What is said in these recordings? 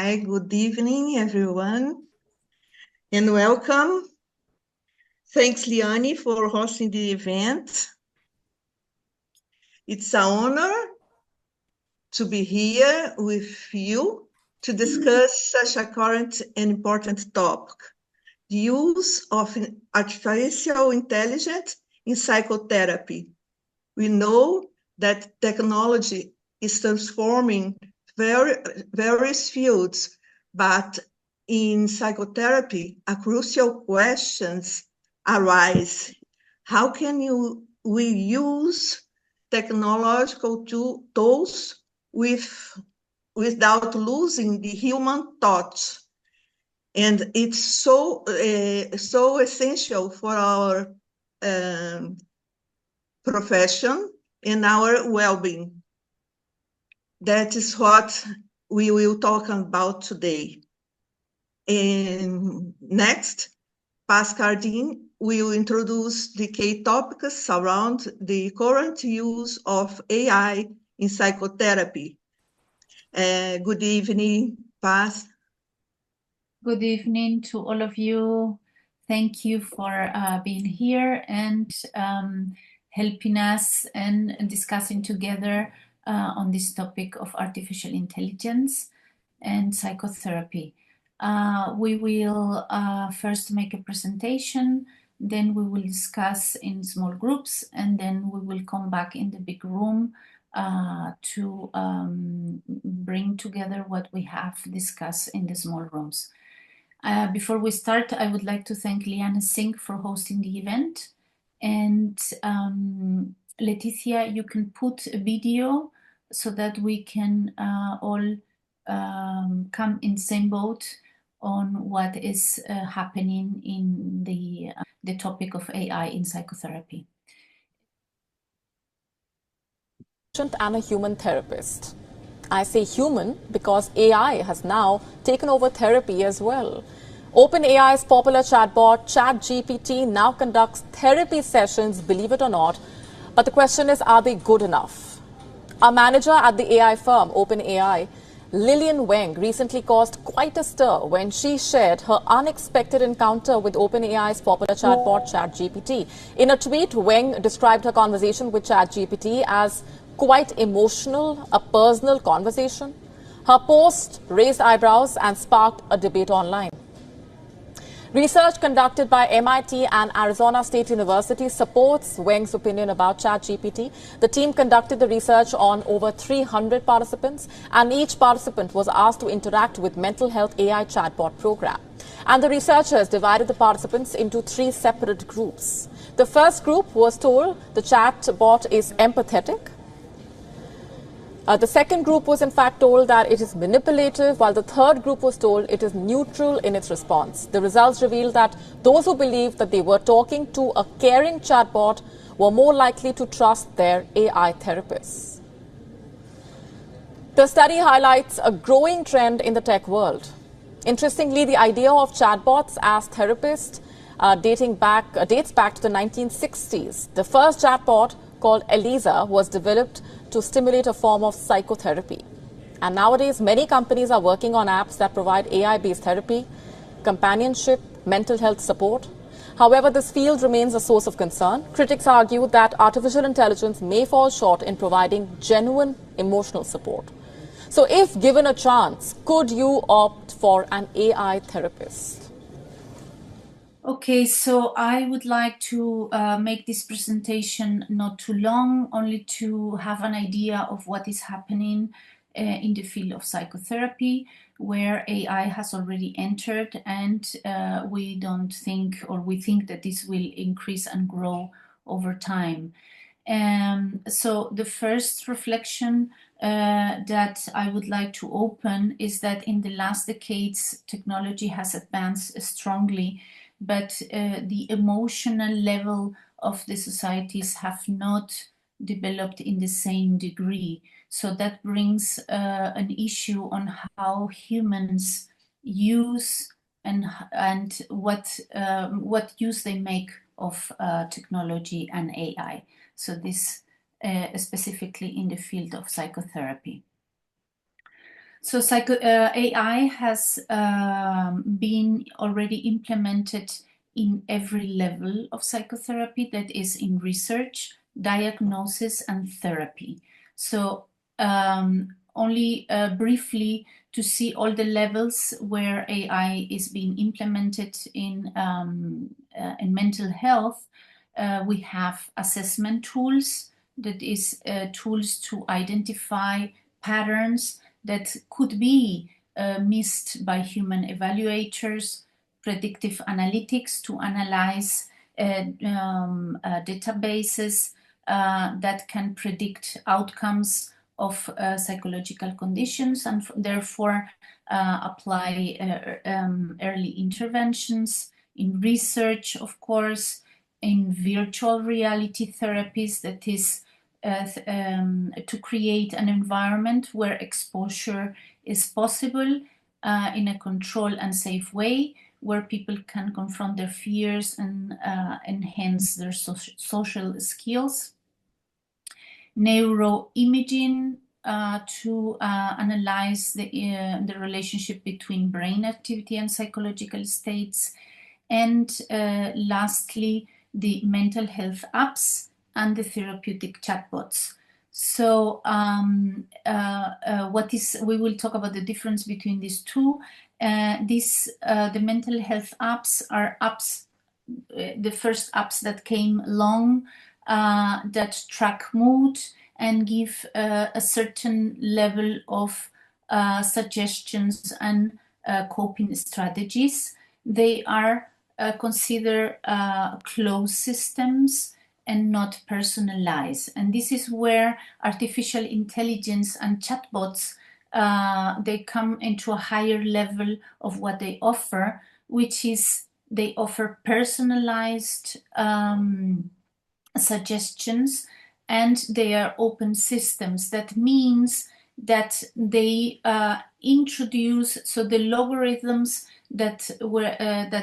Hi, good evening, everyone, and welcome. Thanks, Liane, for hosting the event. It's an honor to be here with you to discuss such a current and important topic, the use of artificial intelligence in psychotherapy. We know that technology is transforming various fields, but in psychotherapy, a crucial questions arise. How can we use technological tools without losing the human touch? And it's so essential for our profession and our well-being. That is what we will talk about today. And next, Pascal Dean will introduce the key topics around the current use of AI in psychotherapy. Good evening, Pas. Good evening to all of you. Thank you for being here and helping us and discussing together on this topic of artificial intelligence and psychotherapy. We will first make a presentation, then we will discuss in small groups, and then we will come back in the big room to bring together what we have discussed in the small rooms. Before we start, I would like to thank Liane Singh for hosting the event. And Leticia, you can put a video so that we can all come in the same boat on what is happening in the topic of AI in psychotherapy. And a human therapist. I say human because AI has now taken over therapy as well. OpenAI's popular chatbot ChatGPT now conducts therapy sessions, believe it or not. But the question is, are they good enough? A manager at the AI firm OpenAI, Lillian Wang, recently caused quite a stir when she shared her unexpected encounter with OpenAI's popular chatbot ChatGPT. In a tweet, Wang described her conversation with ChatGPT as quite emotional, a personal conversation. Her post raised eyebrows and sparked a debate online. Research conducted by MIT and Arizona State University supports Wang's opinion about ChatGPT. The team conducted the research on over 300 participants, and each participant was asked to interact with mental health AI chatbot program. And the researchers divided the participants into 3 separate groups. The first group was told the chatbot is empathetic. The second group was in fact told that it is manipulative, while the third group was told it is neutral in its response. The results revealed that those who believed that they were talking to a caring chatbot were more likely to trust their AI therapists. The study highlights a growing trend in the tech world. Interestingly, the idea of chatbots as therapists dates back to the 1960s. The first chatbot, called Eliza, was developed to stimulate a form of psychotherapy. And nowadays, many companies are working on apps that provide AI-based therapy, companionship, mental health support. However, this field remains a source of concern. Critics argue that artificial intelligence may fall short in providing genuine emotional support. So if given a chance, could you opt for an AI therapist? Okay, so I would like to make this presentation not too long, only to have an idea of what is happening in the field of psychotherapy, where AI has already entered, and we don't think, or we think that this will increase and grow over time. So the first reflection that I would like to open is that in the last decades, technology has advanced strongly, but the emotional level of the societies have not developed in the same degree. So that brings an issue on how humans use and what use they make of technology and AI. So this specifically in the field of psychotherapy. So AI has been already implemented in every level of psychotherapy, that is in research, diagnosis, and therapy. So only briefly to see all the levels where AI is being implemented in mental health, we have assessment tools, that is tools to identify patterns that could be missed by human evaluators, predictive analytics to analyze databases that can predict outcomes of psychological conditions and therefore apply early interventions in research, of course, in virtual reality therapies, that is to create an environment where exposure is possible in a controlled and safe way, where people can confront their fears and enhance their social skills. Neuroimaging to analyze the relationship between brain activity and psychological states. And lastly, the mental health apps and the therapeutic chatbots. So we will talk about the difference between these two. The mental health apps are apps, the first apps that came along that track mood and give a certain level of suggestions and coping strategies. They are considered closed systems and not personalized. And this is where artificial intelligence and chatbots, they come into a higher level of what they offer, which is they offer personalized suggestions, and they are open systems. That means that they introduce, so the logarithms that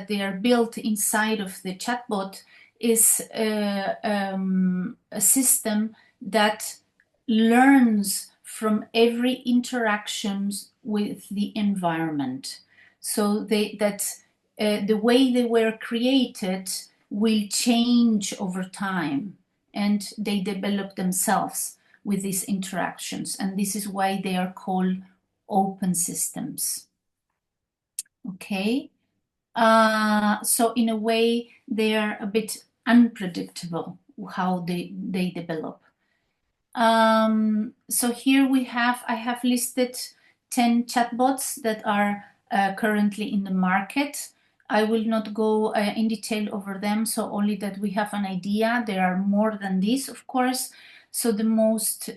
they are built inside of the chatbot is a system that learns from every interactions with the environment. So the way they were created will change over time, and they develop themselves with these interactions. And this is why they are called open systems. Okay. So in a way, they are a bit unpredictable how they develop. So here I have listed 10 chatbots that are currently in the market. I will not go in detail over them, so only that we have an idea. There are more than this, of course. So the most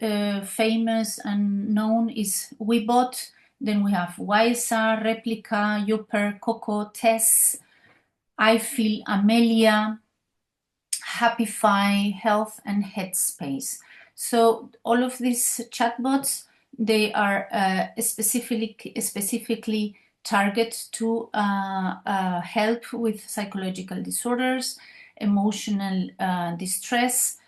famous and known is Webot. Then we have Wysa, Replica, Yoper, Coco, Tess, I Feel, Amelia, Happify, Health, and Headspace. So all of these chatbots, they are specifically target to help with psychological disorders, emotional distress,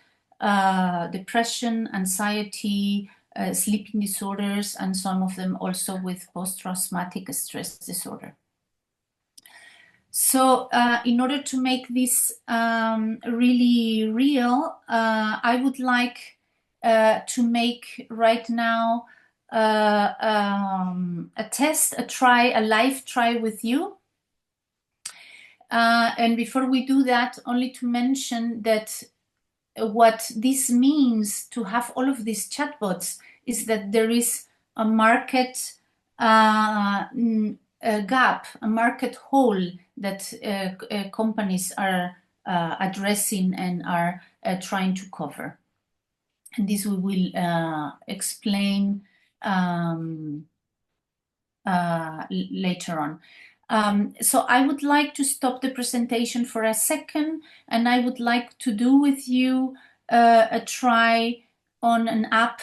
depression, anxiety, sleeping disorders, and some of them also with post-traumatic stress disorder. So in order to make this really real, I would like to make right now a test, a live try with you. And before we do that, only to mention that what this means to have all of these chatbots is that there is a market gap, a market hole that companies are addressing and are trying to cover. And this we will explain later on. So I would like to stop the presentation for a second, and I would like to do with you a try on an app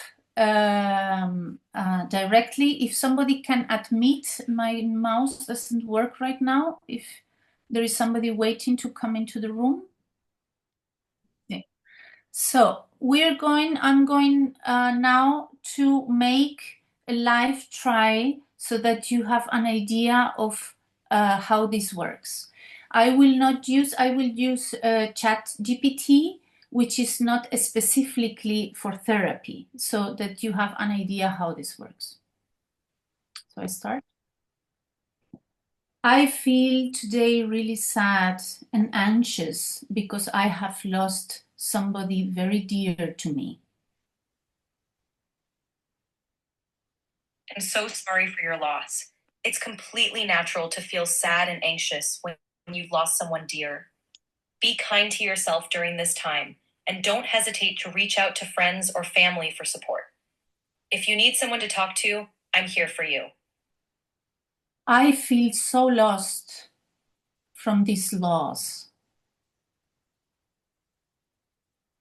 directly. If somebody can admit, my mouse doesn't work right now, if there is somebody waiting to come into the room. Okay. So I'm going now to make a live try so that you have an idea of how this works. I will use ChatGPT, which is not specifically for therapy, so that you have an idea how this works. So I start. I feel today really sad and anxious because I have lost somebody very dear to me. I'm so sorry for your loss. It's completely natural to feel sad and anxious when you've lost someone dear. Be kind to yourself during this time, and don't hesitate to reach out to friends or family for support. If you need someone to talk to, I'm here for you. I feel so lost from this loss.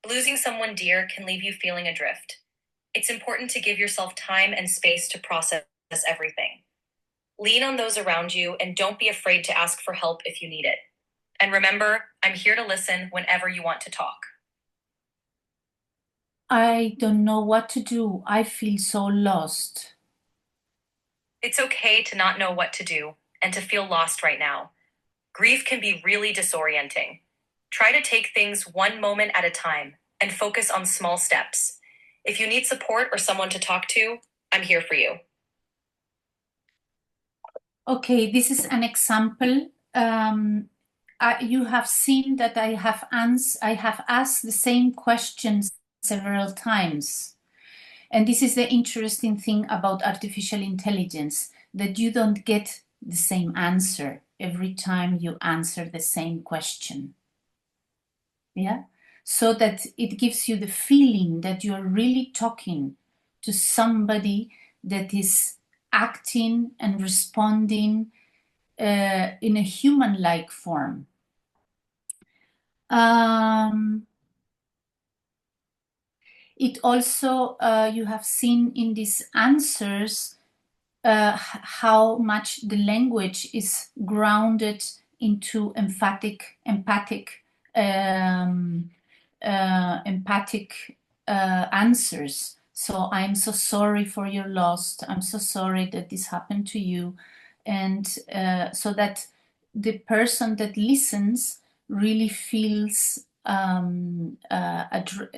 Losing someone dear can leave you feeling adrift. It's important to give yourself time and space to process everything. Lean on those around you and don't be afraid to ask for help if you need it. And remember, I'm here to listen whenever you want to talk. I don't know what to do. I feel so lost. It's okay to not know what to do and to feel lost right now. Grief can be really disorienting. Try to take things one moment at a time and focus on small steps. If you need support or someone to talk to, I'm here for you. Okay, this is an example. You have seen that I have asked the same questions several times. And this is the interesting thing about artificial intelligence, that you don't get the same answer every time you answer the same question. Yeah? So that it gives you the feeling that you're really talking to somebody that is acting and responding in a human-like form. It also, you have seen in these answers how much the language is grounded into empathic answers. So I'm so sorry for your loss. I'm so sorry that this happened to you. And so that the person that listens really feels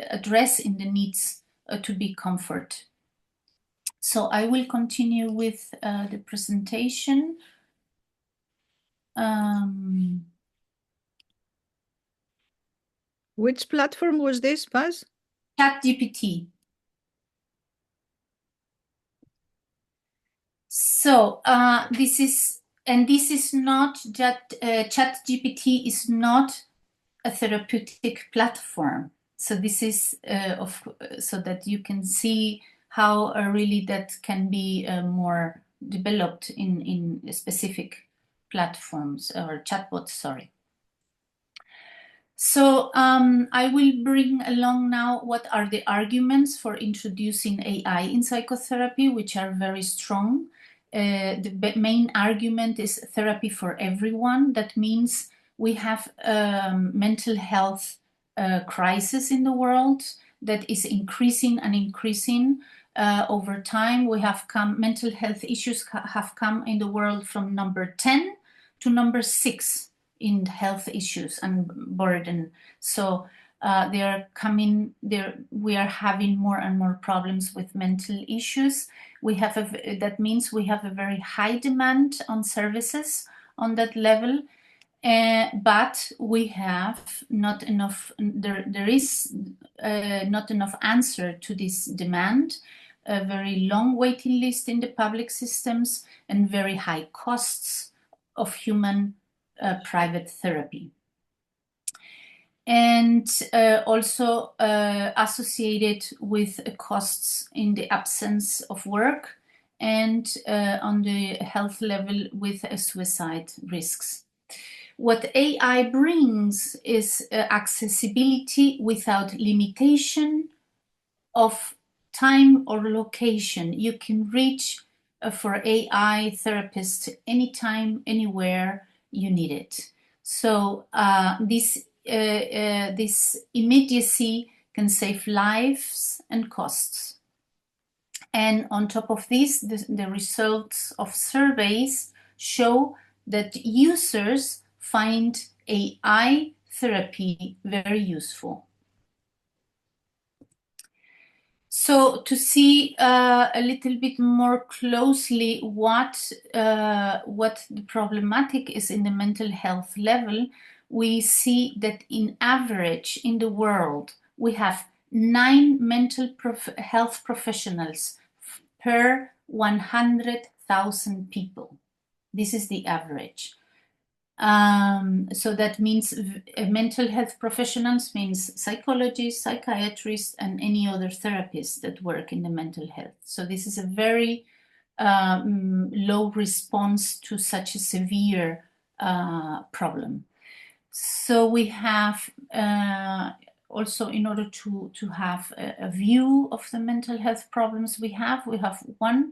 addressing the needs to be comfort. So I will continue with the presentation. Which platform was this, Paz? ChatGPT. So this is not that ChatGPT is not a therapeutic platform. So this is so that you can see how really that can be more developed in specific platforms or chatbots, sorry. So I will bring along now what are the arguments for introducing AI in psychotherapy, which are very strong. The main argument is therapy for everyone. That means we have mental health crisis in the world that is increasing and increasing over time. We have mental health issues have come in the world from number 10 to number 6 in health issues and burden. So they are coming there. We are having more and more problems with mental issues. We have that means we have a very high demand on services on that level, but we have not enough. There is not enough answer to this demand. A very long waiting list in the public systems and very high costs of human private therapy. And also associated with costs in the absence of work and on the health level with suicide risks. What AI brings is accessibility without limitation of time or location. You can reach for AI therapists anytime, anywhere you need it. So this immediacy can save lives and costs. And on top of this, the results of surveys show that users find AI therapy very useful. So to see a little bit more closely what the problematic is in the mental health level, we see that in average in the world, we have 9 mental health professionals per 100,000 people. This is the average. So that means mental health professionals means psychologists, psychiatrists, and any other therapists that work in the mental health. So this is a very low response to such a severe problem. So we have also, in order to have a view of the mental health problems we have 1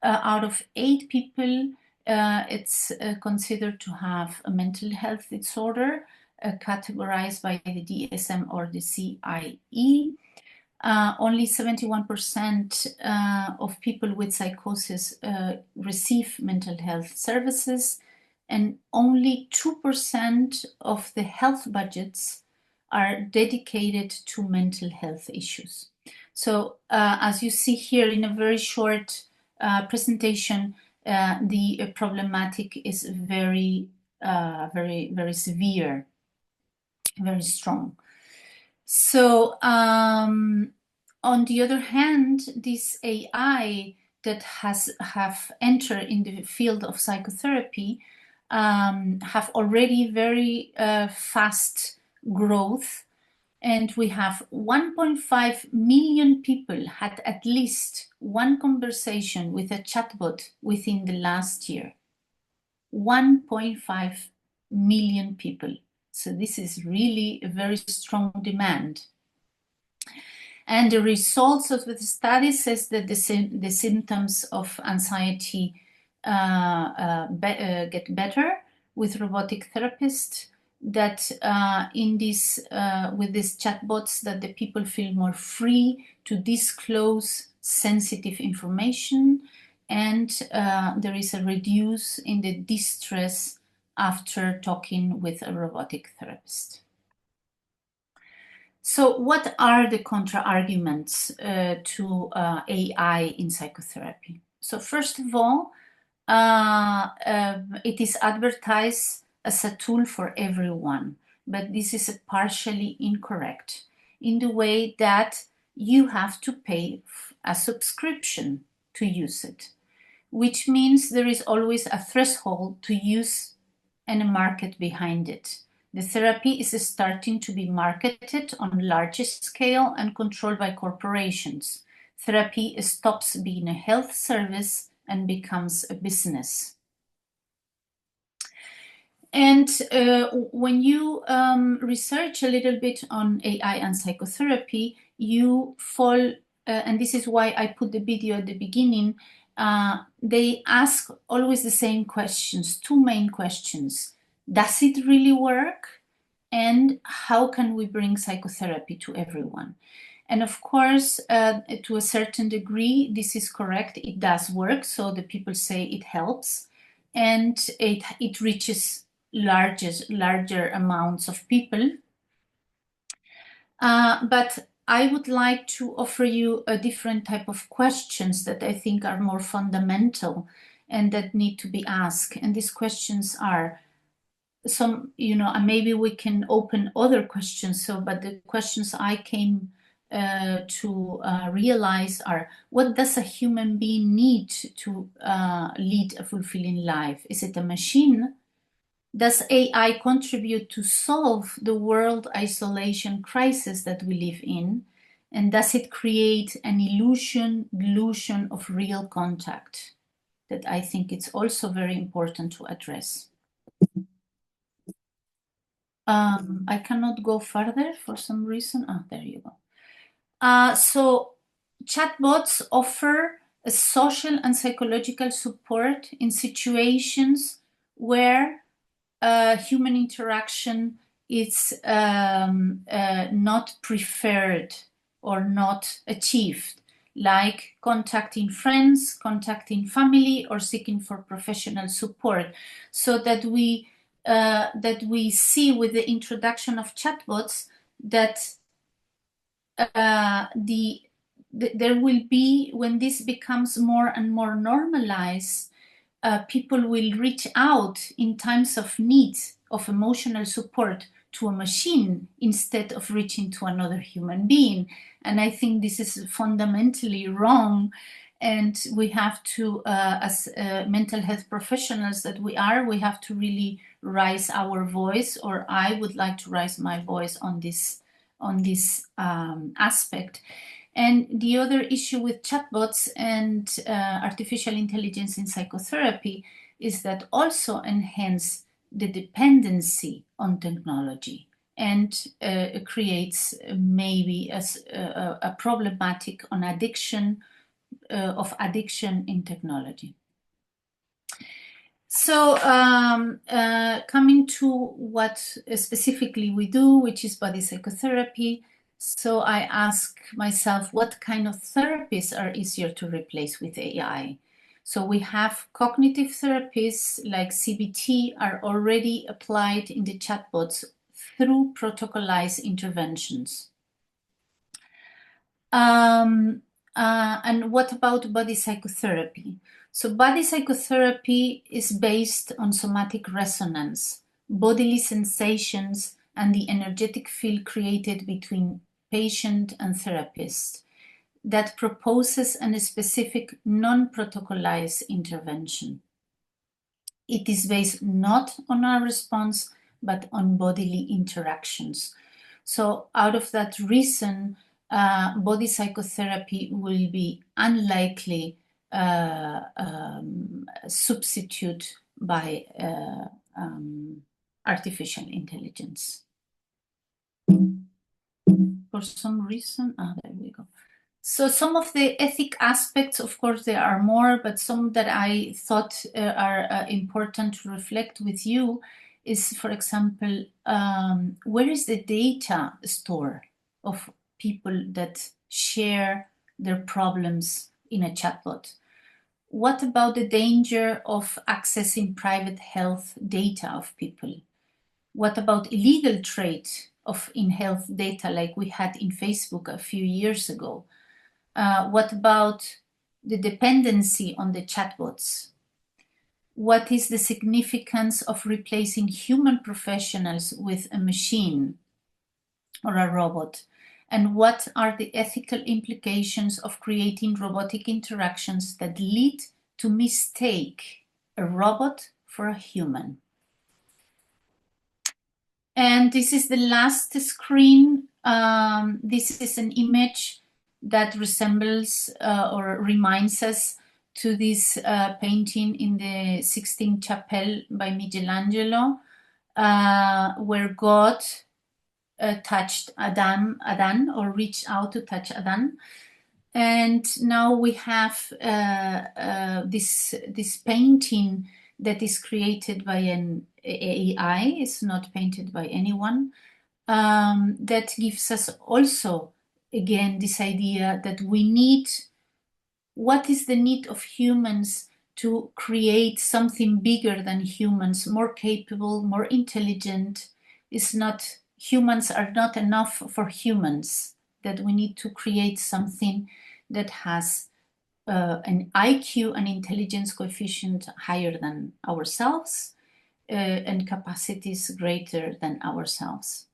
out of 8 people it's considered to have a mental health disorder categorized by the DSM or the CIE. Only 71% of people with psychosis receive mental health services, and only 2% of the health budgets are dedicated to mental health issues. So as you see here in a very short presentation, the problematic is very severe, very strong. So on the other hand, this AI that have entered in the field of psychotherapy have already very fast growth, and we have 1.5 million people had at least one conversation with a chatbot within the last year. 1.5 million people. So this is really a very strong demand. And the results of the study says that the symptoms of anxiety get better with robotic therapists, that with these chatbots, that the people feel more free to disclose sensitive information, and there is a reduce in the distress after talking with a robotic therapist. So what are the contra-arguments to AI in psychotherapy? So first of all, it is advertised as a tool for everyone, but this is partially incorrect in the way that you have to pay a subscription to use it, which means there is always a threshold to use and a market behind it. The therapy is starting to be marketed on a larger scale and controlled by corporations. Therapy stops being a health service and becomes a business. And when you research a little bit on AI and psychotherapy, you fall, and this is why I put the video at the beginning, they ask always the same questions, 2 main questions. Does it really work? And how can we bring psychotherapy to everyone? And of course, to a certain degree, this is correct. It does work. So the people say it helps, and it reaches larger amounts of people. But I would like to offer you a different type of questions that I think are more fundamental and that need to be asked. And these questions are some, and maybe we can open other questions. But the questions I came to realize are: what does a human being need to lead a fulfilling life? Is it a machine? Does AI contribute to solve the world isolation crisis that we live in? And does it create an delusion of real contact? That I think it's also very important to address. I cannot go further for some reason. There you go. So chatbots offer a social and psychological support in situations where human interaction is not preferred or not achieved, like contacting friends, contacting family, or seeking for professional support, so that we see with the introduction of chatbots that there will be, when this becomes more and more normalized, people will reach out in times of need of emotional support to a machine instead of reaching to another human being. And I think this is fundamentally wrong. And we have to, as mental health professionals that we have to really raise our voice, or I would like to raise my voice on this aspect. And the other issue with chatbots and artificial intelligence in psychotherapy is that also enhance the dependency on technology and creates maybe a problematic on addiction in technology. So coming to what specifically we do, which is body psychotherapy. So I ask myself, what kind of therapies are easier to replace with AI? So we have cognitive therapies like CBT are already applied in the chatbots through protocolized interventions. And what about body psychotherapy? So body psychotherapy is based on somatic resonance, bodily sensations, and the energetic field created between patient and therapist that proposes a specific non-protocolized intervention. It is based not on our response, but on bodily interactions. So out of that reason, body psychotherapy will be unlikely substitute by artificial intelligence. For some reason, there we go. So some of the ethic aspects, of course, there are more, but some that I thought are important to reflect with you is, for example, where is the data store of people that share their problems in a chatbot? What about the danger of accessing private health data of people? What about illegal trade in health data like we had in Facebook a few years ago? What about the dependency on the chatbots? What is the significance of replacing human professionals with a machine or a robot? And what are the ethical implications of creating robotic interactions that lead to mistake a robot for a human? And this is the last screen. This is an image that resembles or reminds us to this painting in the Sistine Chapel by Michelangelo, where God touched Adam, or reached out to touch Adam. And now we have this painting that is created by an AI. It's not painted by anyone. That gives us also, again, this idea that we need, what is the need of humans to create something bigger than humans, more capable, more intelligent. Humans are not enough for humans, that we need to create something that has an IQ and intelligence coefficient higher than ourselves and capacities greater than ourselves.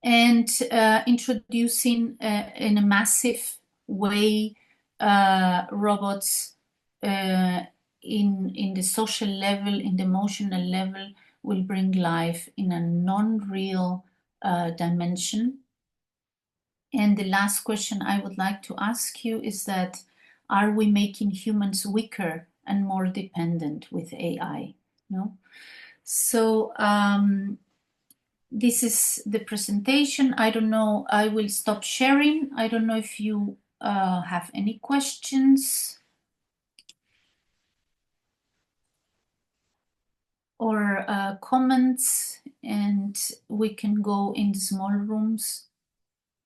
And introducing in a massive way robots in the social level, in the emotional level, will bring life in a non-real dimension. And the last question I would like to ask you is that, are we making humans weaker and more dependent with AI? No? So this is the presentation. I don't know, I will stop sharing. I don't know if you have any questions or comments, and we can go in the small rooms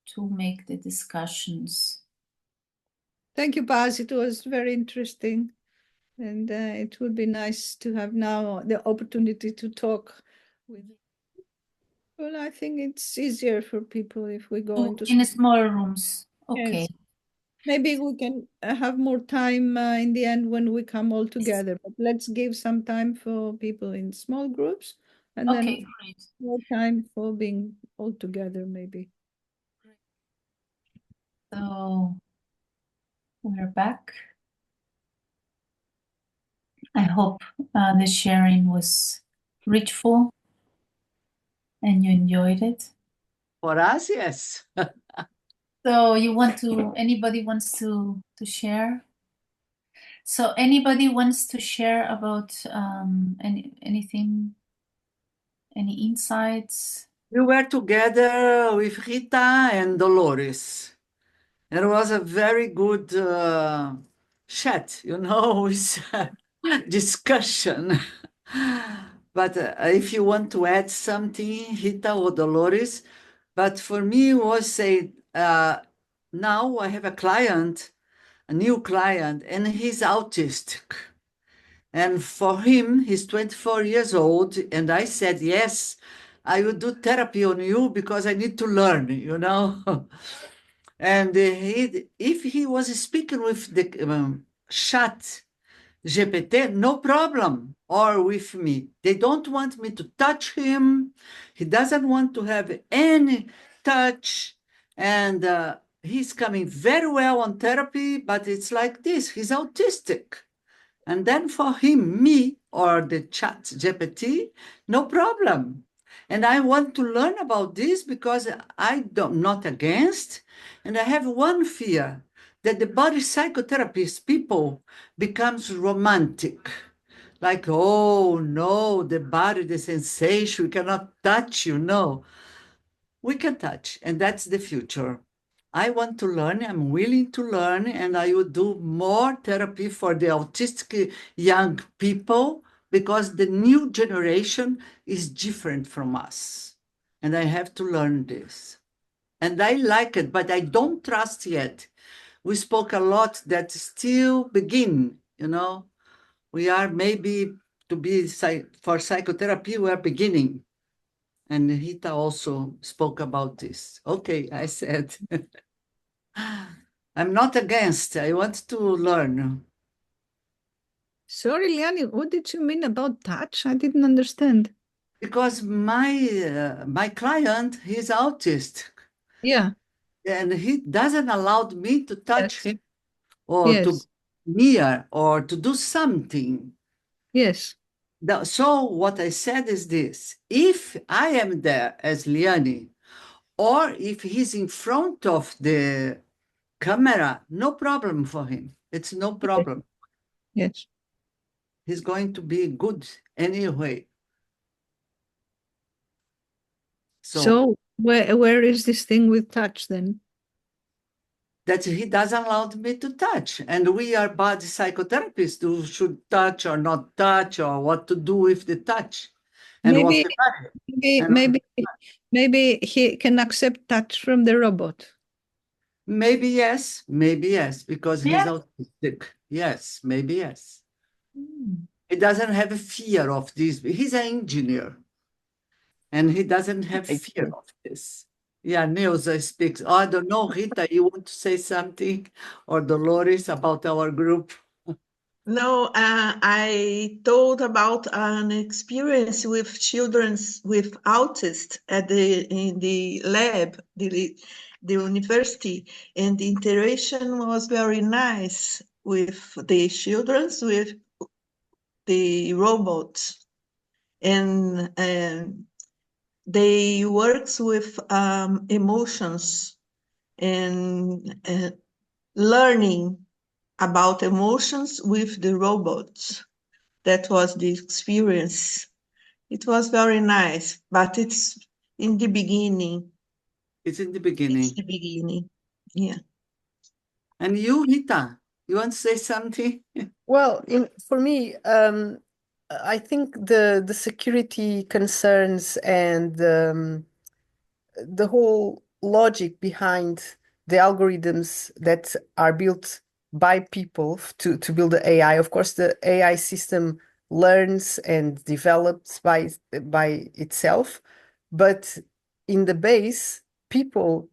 to make the discussions. Thank you, Paz. It was very interesting. And it would be nice to have now the opportunity to talk with. Well, I think it's easier for people if we go into. In smaller rooms. Okay. Yes. Maybe we can have more time in the end when we come all together. But let's give some time for people in small groups, and Okay, then great. more time for being all together, maybe. So we're back. I hope the sharing was richful and you enjoyed it. For us, yes. So anybody wants to share? So anybody wants to share about anything, any insights? We were together with Rita and Dolores. It was a very good chat, with discussion. But if you want to add something, Rita or Dolores, but for me, it was now I have a new client, and he's autistic. And for him, he's 24 years old. And I said, yes, I will do therapy on you because I need to learn, And if he was speaking with the chat GPT, no problem, or with me. They don't want me to touch him. He doesn't want to have any touch. And he's coming very well on therapy, but it's like this. He's autistic. And then for him, me or the chat GPT, no problem. And I want to learn about this because I'm not against. And I have one fear that the body psychotherapist people becomes romantic. Like, oh no, the body, the sensation, we cannot touch, We can touch, and that's the future. I want to learn, I'm willing to learn, and I will do more therapy for the autistic young people because the new generation is different from us. And I have to learn this. And I like it, but I don't trust yet. We spoke a lot that still begin, We are maybe for psychotherapy, we are beginning. And Rita also spoke about this. Okay, I said, I'm not against, I want to learn. Sorry, Liani, what did you mean about touch? I didn't understand. Because my client, he's autist. Yeah. And he doesn't allow me to touch him or to Yes. near or to do something. Yes. So what I said is this: if I am there as Liani, or if he's in front of the camera, no problem for him. It's no problem. Yes. He's going to be good anyway. So where is this thing with touch then? That he doesn't allow me to touch. And we are body psychotherapists who should touch or not touch or what to do with the touch. And maybe he can accept touch from the robot. Maybe yes, because he's autistic. Yes, maybe yes. He doesn't have a fear of this. He's an engineer. And he doesn't have fear of this. Yeah, Neuza speaks. Oh, I don't know, Rita, you want to say something? Or Dolores about our group? No, I told about an experience with children with autism in the lab, the university, and the interaction was very nice with the children, with the robots, and they works with emotions and learning about emotions with the robots. That was the experience. It was very nice, but it's in the beginning. It's in the beginning. It's the beginning, yeah. And you, Rita, you want to say something? Well, for me, I think the security concerns and the whole logic behind the algorithms that are built by people to build the AI. Of course, the AI system learns and develops by itself, but in the base, people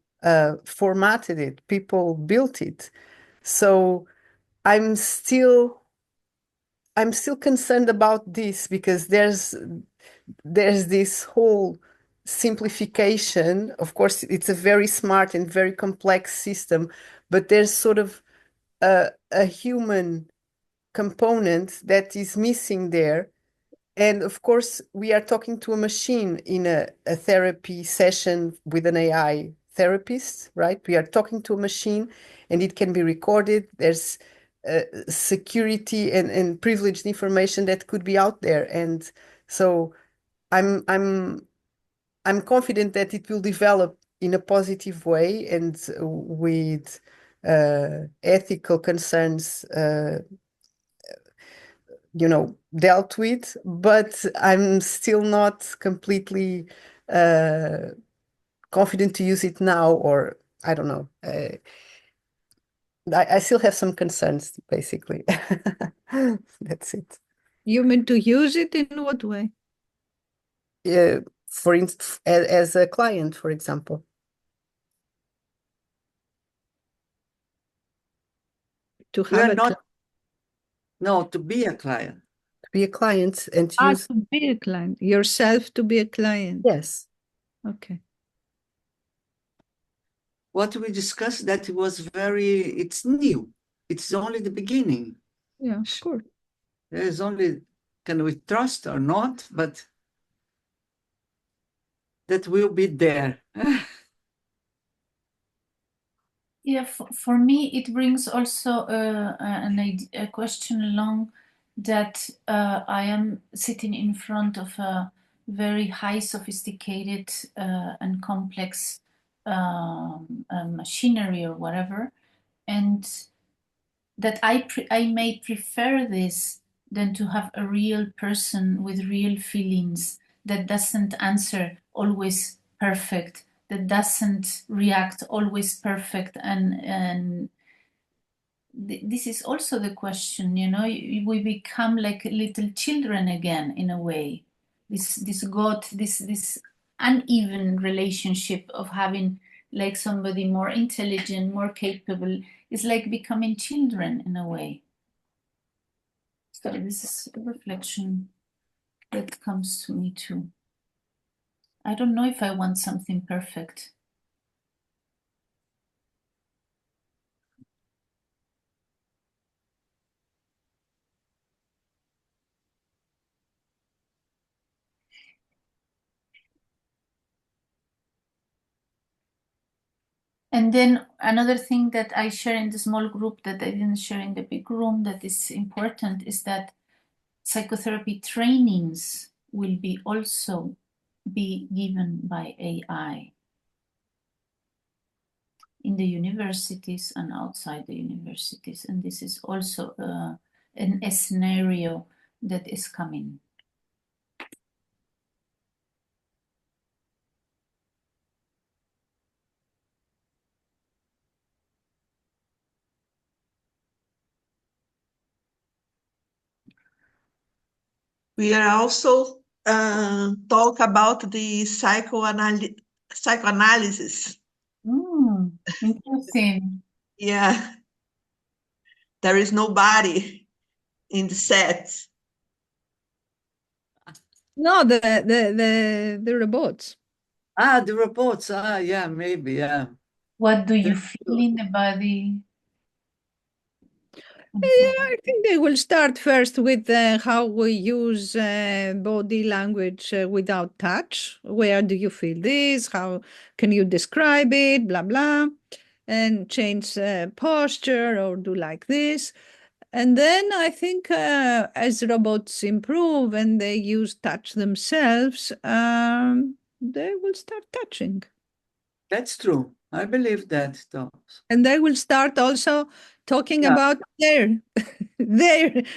formatted it, people built it. So I'm still concerned about this because there's this whole simplification. Of course, it's a very smart and very complex system, but there's sort of a human component that is missing there. And of course, we are talking to a machine in a therapy session with an AI therapist, right? We are talking to a machine and it can be recorded. There's security and privileged information that could be out there. And so I'm confident that it will develop in a positive way and with ethical concerns dealt with, but I'm still not completely confident to use it now, or I don't know. I still have some concerns, basically. That's it. You mean to use it in what way? For instance, as a client, for example. To We have are a not, no, to be a client. To be a client and to use. to be a client, yourself to be a client. Yes. Okay. What we discussed, that was it's new. It's only the beginning. Yeah, sure. There's only, can we trust or not? But that will be there. Yeah, for me, it brings also a question along that I am sitting in front of a very high sophisticated and complex machinery or whatever, and that I may prefer this than to have a real person with real feelings that doesn't answer always perfect, that doesn't react always perfect, and this is also the question, we become like little children again in a way. This uneven relationship of having like somebody more intelligent, more capable, is like becoming children in a way. So this is a reflection that comes to me too. I don't know if I want something perfect. And then another thing that I share in the small group that I didn't share in the big room that is important is that psychotherapy trainings will be also be given by AI in the universities and outside the universities. And this is also a scenario that is coming. We are also talk about the psychoanalysis. Interesting. Yeah, there is nobody in the set. No, the robots. The robots. Yeah, maybe. Yeah. What do you feel in the body? Yeah, I think they will start first with how we use body language without touch. Where do you feel this? How can you describe it? Blah, blah. And change posture or do like this. And then I think as robots improve and they use touch themselves, they will start touching. That's true. I believe that, though. And they will start also talking about their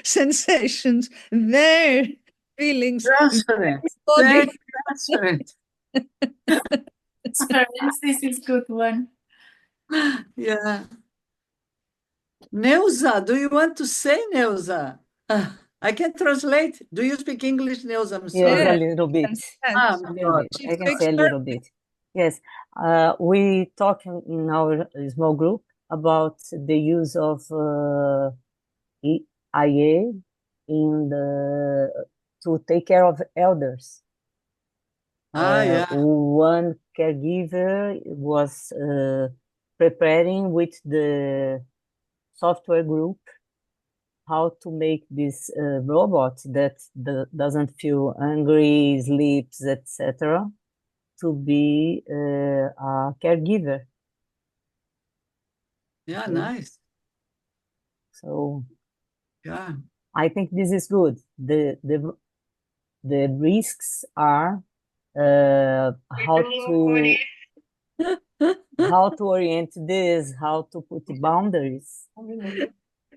sensations, their feelings. Transparent. Body. Transparent. Transparency is a good one. Yeah. Neuza, do you want to say, Neuza? I can translate. Do you speak English, Neuza? I'm Yes, sorry. a little bit. Yes, I'm A little sorry. bit. she I can speaks say a little perfect. bit. Yes. We talk in our small group about the use of IA to take care of elders. Yeah. One caregiver was preparing with the software group how to make this robot that doesn't feel hungry, sleeps, etc., to be a caregiver. Yeah, Okay. nice. So Yeah. I think this is good. The risks are how to orient this, how to put boundaries,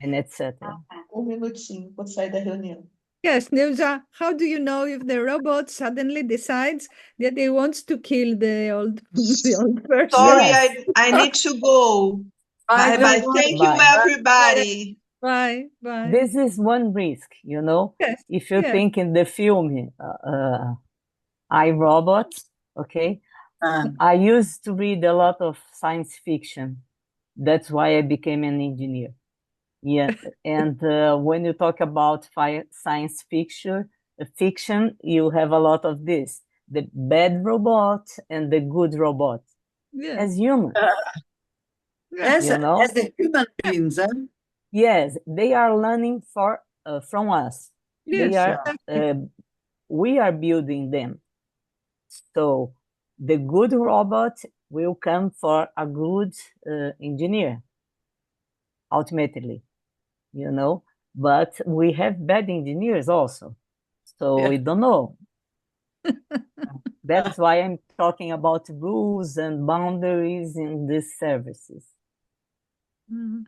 and etc. Minutinho, vou sair da reunião. Yes, Neuza, how do you know if the robot suddenly decides that he wants to kill the old person? Sorry, Yes. I need to go. Bye, Bye. everyone. Thank you, Bye. everybody. Bye, bye. This is one risk, you know. Yes, If you yes. think in the film I, Robot, okay, I used to read a lot of science fiction. That's why I became an engineer. Yeah, and when you talk about science fiction, you have a lot of this: the bad robot and the good robot. Yeah. As humans, As, you know, as the human beings, huh? yes, they are learning from us. They Yes, are we are building them. So the good robot will come for a good engineer, ultimately, you know. But we have bad engineers also. So we don't know. That's why I'm talking about rules and boundaries in these services. Mhm.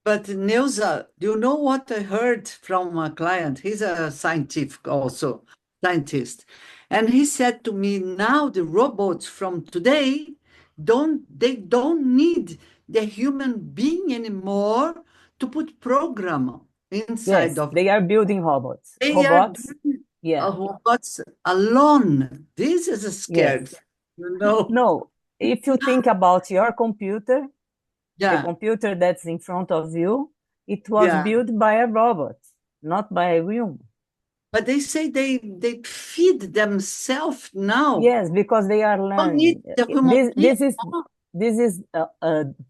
But Neuza, do you know what I heard from a client? He's a scientist. And he said to me, now the robots from today they don't need the human being anymore to put program inside Yes, of. they are building robots. They are Robots, yeah. robots alone. This is scared, Yes. you know. No, if you think about your computer, the Yeah, computer that's in front of you, it was yeah. built by a robot, not by a human. But they say they feed themselves now. Yes, because they are Don't need learning. the human being. This is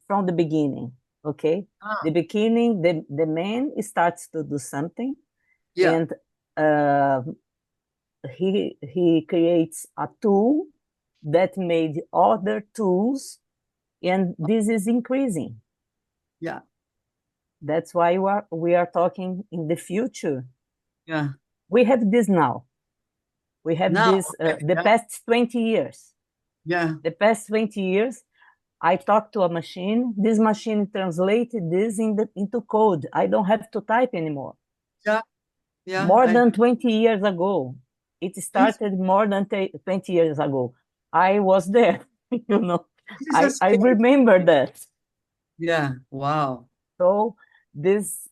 from the beginning. Okay, the beginning, the man starts to do something, Yeah, and he creates a tool that made other tools, and this is increasing. yeah, That's why we are talking in the future. yeah. We have this now. We have Now, this the yeah, past 20 years. yeah, The past 20 years, I talked to a machine. This machine translated this into code. I don't have to type anymore. yeah, yeah. More than 20 years ago. It This started more than 20 years ago. I was there, you know. is a I scare. remember that. Yeah, wow. So this,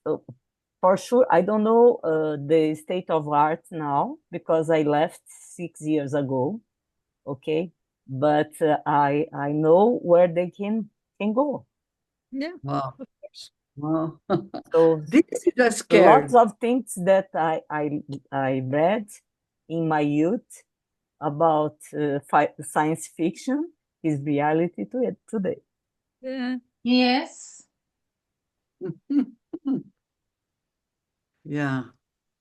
for sure, I don't know the state of art now because I left 6 years ago. Okay, but I know where they can go. yeah, Wow. of course. Wow. So So this is a lots scare. of things that I read in my youth about science fiction is reality to it today. Yeah. Yes. Yeah.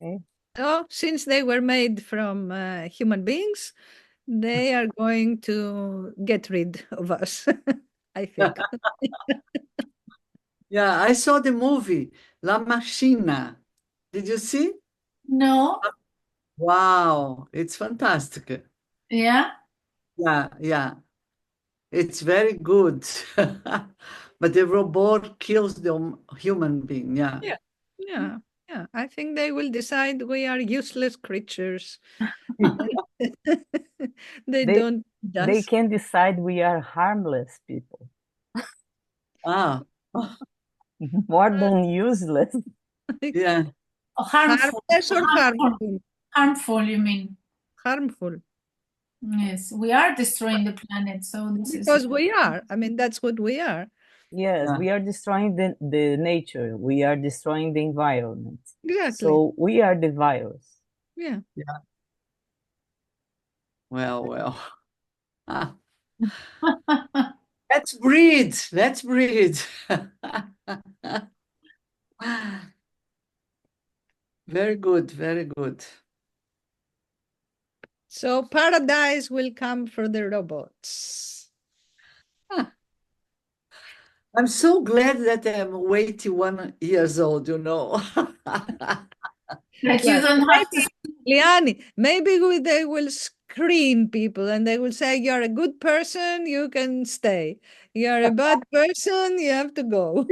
Okay? Oh, since they were made from human beings, they are going to get rid of us, I think. Yeah, I saw the movie La Machina. Did you see? No. Wow, it's fantastic. Yeah. Yeah, yeah. It's very good. But the robot kills the human being. Yeah. Yeah, yeah, yeah. I think they will decide we are useless creatures. They They don't need they us. can decide we are harmless people. Ah, more than useless. Yeah. Oh, harmful. Harmless or harmful? Harmful, you mean? Harmful. Yes, we are destroying the planet, so this is Because we are. I mean, that's what we are. Yes, Yeah. we are destroying the nature. We are destroying the environment. Exactly. So we are the virus. Yeah. Well. Ah. Let's breathe. Let's breathe. Very good. Very good. So paradise will come for the robots. I'm so glad that I'm 81 years old, you know. that you don't have to. Liani, maybe they will screen people and they will say, you're a good person, you can stay. You're a bad person, you have to go.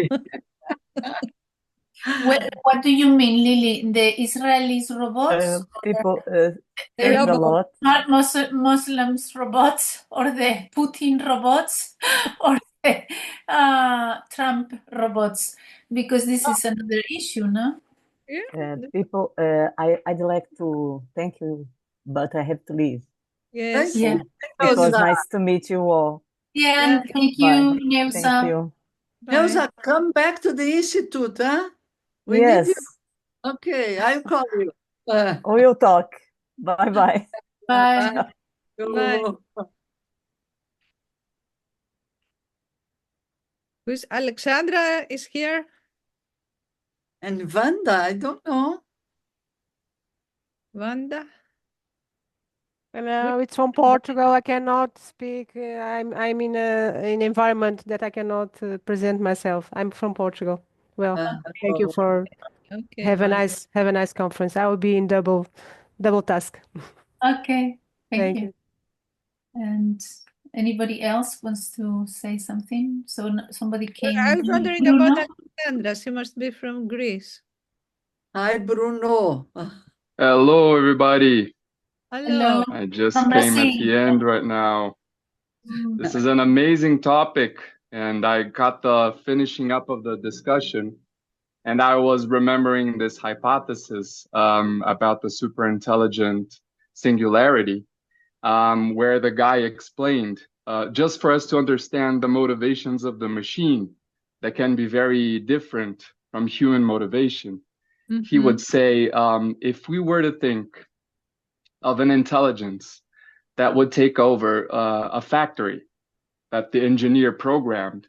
What do you mean, Lily? The Israelis robots? People The heard a lot. not Muslims robots, or the Putin robots, or the Trump robots? Because this is another issue, no? Yeah. People, I'd like to thank you, but I have to leave. Yes. Yeah. It was nice to meet you all. Yeah, thank Bye. you, Neuza. Thank you. Bye. Neuza, come back to the institute, huh? We need Yes, you. Okay, I'll call you. we'll talk. Bye-bye. Bye. Bye. Who's Alexandra is here? And Wanda, I don't know. Wanda? Hello, it's from Portugal. I cannot speak. I'm in an environment that I cannot present myself. I'm from Portugal. Well, thank you for Okay. have a nice conference. I will be in double task. Okay, thank Thank you. And anybody else wants to say something? So somebody came. I was wondering about Alexandra. She must be from Greece. Hi, Bruno. Hello, everybody. Hello. I just From came at Brazil. the end right now. This is an amazing topic, and I got the finishing up of the discussion, and I was remembering this hypothesis about the superintelligent singularity, where the guy explained, just for us to understand the motivations of the machine that can be very different from human motivation. He would say, if we were to think of an intelligence that would take over a factory that the engineer programmed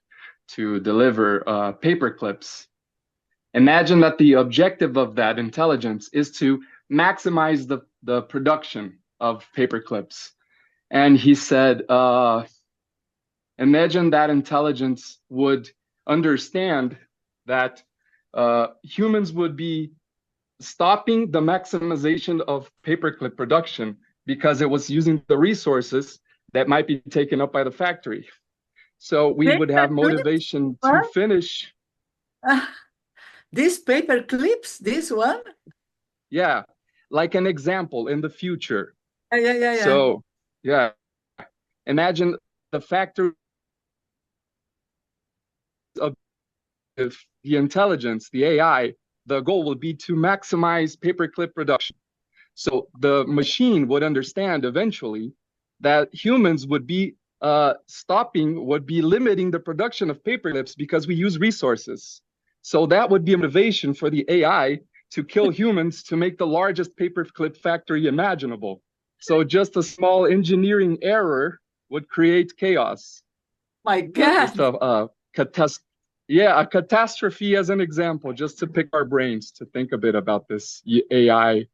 to deliver paper clips, imagine that the objective of that intelligence is to maximize the production of paper clips. And he said, imagine that intelligence would understand that humans would be stopping the maximization of paperclip production because it was using the resources that might be taken up by the factory. So we would have motivation to finish. These paper clips, this one? Yeah, like an example in the future. Yeah. So, yeah, imagine the factory of the intelligence, the AI, the goal would be to maximize paperclip production. So the machine would understand eventually that humans would be limiting the production of paper clips because we use resources. So that would be a motivation for the AI to kill humans to make the largest paperclip factory imaginable. So just a small engineering error would create chaos. My God. Just a catastrophe as an example, just to pick our brains to think a bit about this AI.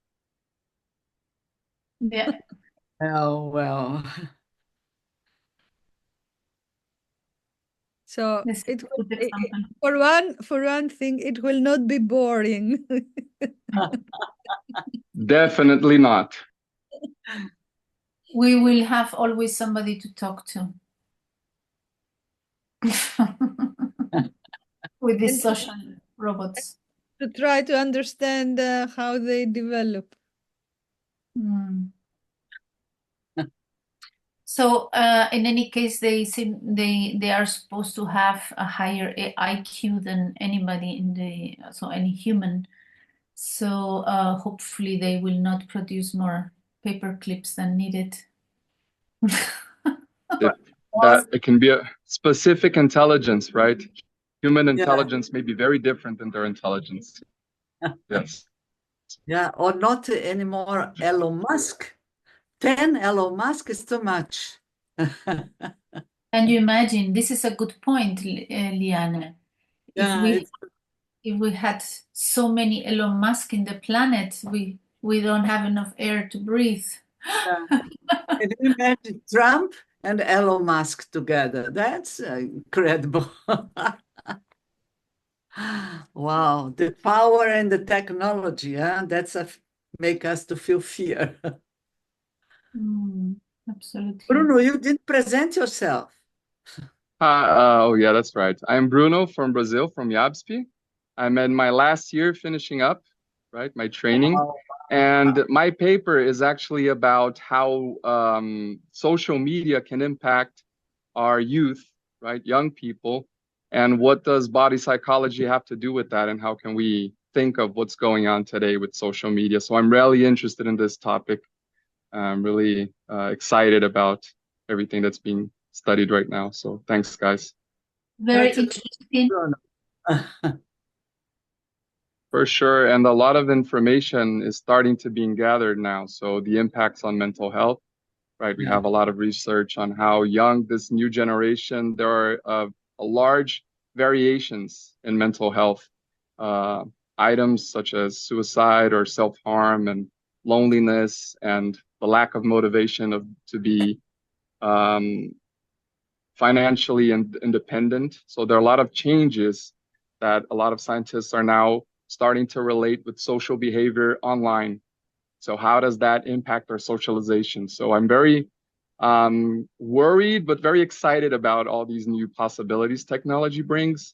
Yeah. Oh, well. So for one thing, it will not be boring. Definitely not. We will have always somebody to talk to. With these social robots. To try to understand how they develop. So in any case, they are supposed to have a higher IQ than anybody any human. So hopefully they will not produce more paper clips than needed. It can be a specific intelligence, right? Human intelligence may be very different than their intelligence. Yes. Yeah, or not anymore Elon Musk. 10 Elon Musk is too much. And you imagine, this is a good point, Liane. Yeah, if we had so many Elon Musk in the planet, we don't have enough air to breathe. Can you imagine Trump and Elon Musk together? That's incredible. Wow, the power and the technology, huh? That's make us to feel fear. Absolutely. Bruno, you didn't present yourself. Oh, yeah, that's right. I'm Bruno from Brazil, from YABSP. I'm in my last year finishing up, right, my training. Wow. And my paper is actually about how social media can impact our youth, right, young people, and what does body psychology have to do with that, and how can we think of what's going on today with social media. So I'm really interested in this topic. I'm really excited about everything that's being studied right now. So thanks, guys. Very interesting. For sure. And a lot of information is starting to being gathered now. So the impacts on mental health, right? We have a lot of research on how young this new generation, there are large variations in mental health items such as suicide or self-harm and loneliness and the lack of motivation to be financially independent. So there are a lot of changes that a lot of scientists are now starting to relate with social behavior online. So how does that impact our socialization? So I'm very worried, but very excited about all these new possibilities technology brings.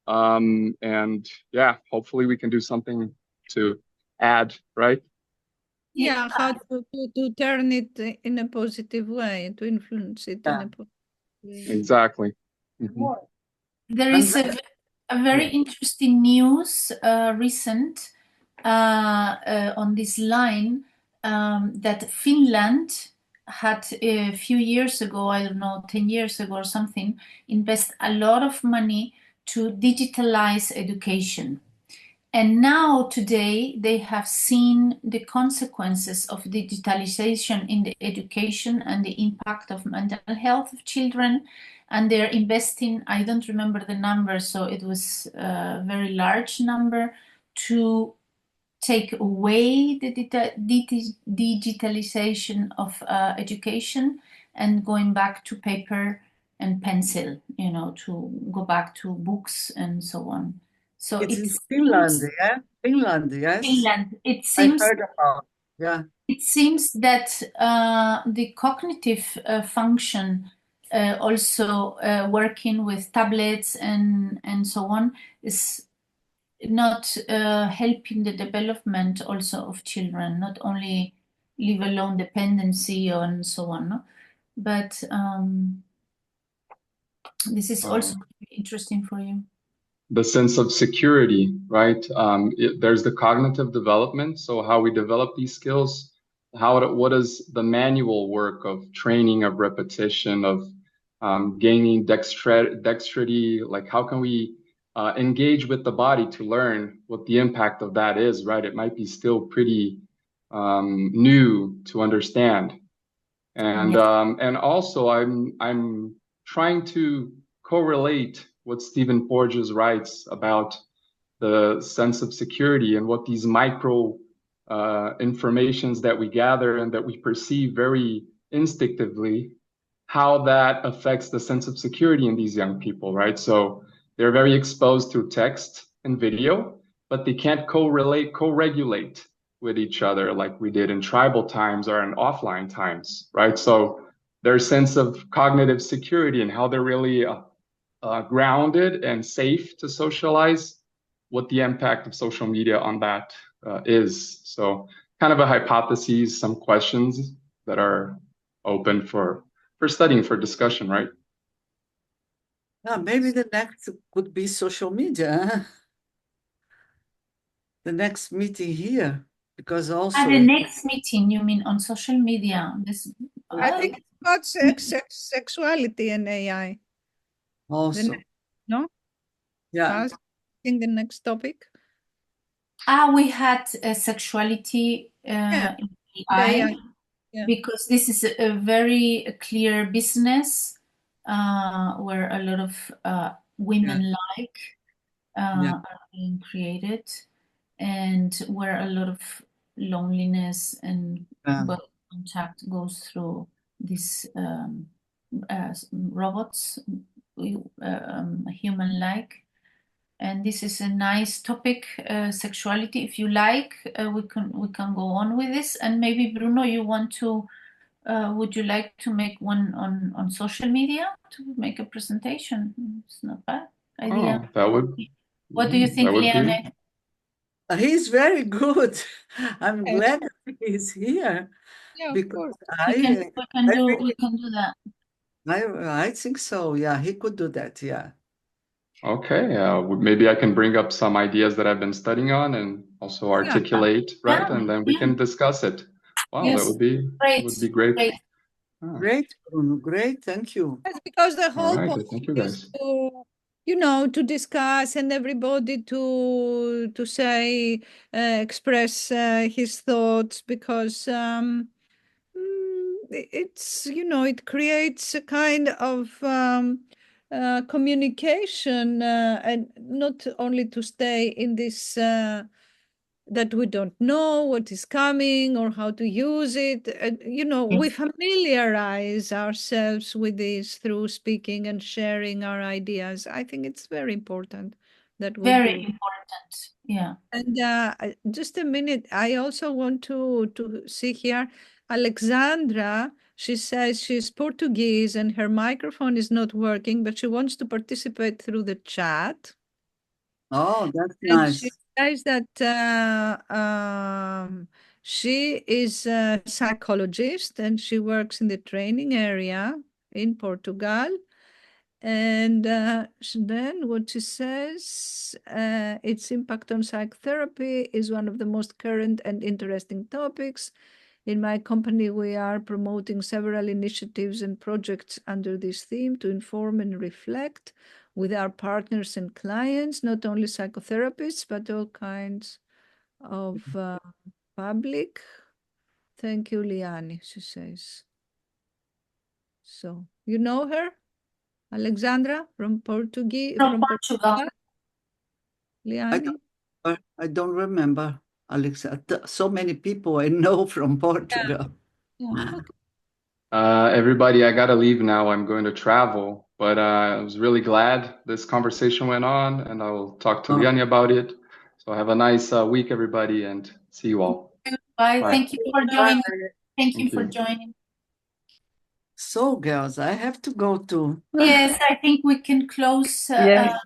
And yeah, hopefully we can do something to add, right? Yeah, how to turn it in a positive way, to influence it in a positive way. Exactly. There is a very interesting news recent on this line that Finland had a few years ago, I don't know, 10 years ago or something, invest a lot of money to digitalize education. And now today they have seen the consequences of digitalization in the education and the impact of mental health of children. And they're investing, I don't remember the number, so it was a very large number, to take away the digitalization of education and going back to paper and pencil, to go back to books and so on. So it's Finland, yeah? Finland, yes. Finland. It seems, I heard about, yeah. It seems that the cognitive function also working with tablets and so on is not helping the development also of children, not only leave alone dependency and so on, no? But this is also interesting for you. The sense of security, right? There's the cognitive development. So how we develop these skills, what is the manual work of training, of repetition, of gaining dexterity, like how can we engage with the body to learn what the impact of that is, right? It might be still pretty new to understand. And and also I'm trying to correlate what Stephen Porges writes about the sense of security and what these micro informations that we gather and that we perceive very instinctively, how that affects the sense of security in these young people, right? So they're very exposed through text and video, but they can't co-regulate with each other like we did in tribal times or in offline times, right? So their sense of cognitive security and how they're really grounded and safe to socialize, what the impact of social media on that is. So kind of a hypothesis, some questions that are open for studying, for discussion, right? Yeah, maybe the next could be social media. Huh? The next meeting here, because also the next meeting, you mean on social media? I think it's about sexuality and AI. also. No? Yeah. I think the next topic. We had sexuality in AI, because this is a very clear business where a lot of women are being created, and where a lot of loneliness and body contact goes through these robots, human-like. And this is a nice topic, sexuality. If you like, we can go on with this. And maybe Bruno, you want to? Would you like to make one on social media to make a presentation? It's not bad idea. Oh, that would. What do you think, Liane? He's very good. I'm glad that he's here. Yeah, because we can do that. I think so. Yeah, he could do that. Yeah. Okay. Maybe I can bring up some ideas that I've been studying on and also articulate, right? And then we can discuss it. Wow, that would be great. Great, Bruno. Great. Thank you. That's because the whole All right. point Thank you, is guys. to discuss and everybody to say, express his thoughts, because it's, it creates a kind of communication, and not only to stay in this that we don't know what is coming or how to use it. We familiarize ourselves with this through speaking and sharing our ideas. I think it's very important that we Very do. important, yeah. And just a minute, I also want to see here, Alexandra, she says she's Portuguese and her microphone is not working, but she wants to participate through the chat. Oh, that's And nice. she says that she is a psychologist and she works in the training area in Portugal. And then what she says, its impact on psychotherapy is one of the most current and interesting topics. In my company, we are promoting several initiatives and projects under this theme to inform and reflect with our partners and clients, not only psychotherapists, but all kinds of public. Thank you, Liane, she says. So, you know her? Alexandra from Portugal. Liane? I don't remember, Alexandra. So many people I know from Portugal. Yeah. Everybody, I gotta leave now. I'm going to travel, but I was really glad this conversation went on, and I will talk to Liane about it. So have a nice week, everybody, and see you all. Bye. Thank you for joining. Thank you for joining. So, girls, I have to go to. Yes, I think we can close the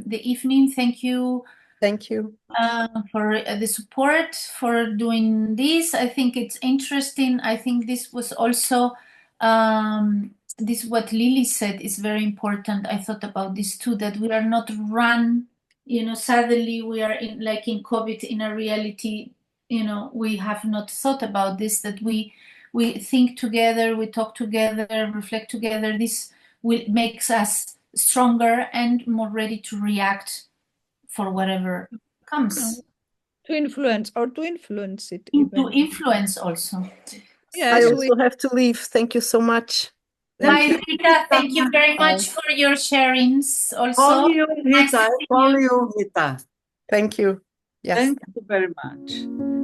evening. Thank you. Thank you for the support for doing this. I think it's interesting. I think this was also what Lily said is very important. I thought about this too, that we are not run, suddenly we are in COVID in a reality, we have not thought about this, that we think together, we talk together, reflect together. This makes us stronger and more ready to react for whatever comes. To influence it. To influence also. Yes, I also have to leave. Thank you so much. Bye, Rita. Thank you very much for your sharings also. Call you, Rita. Call you, Rita. Thank you. Yes. Thank you very much.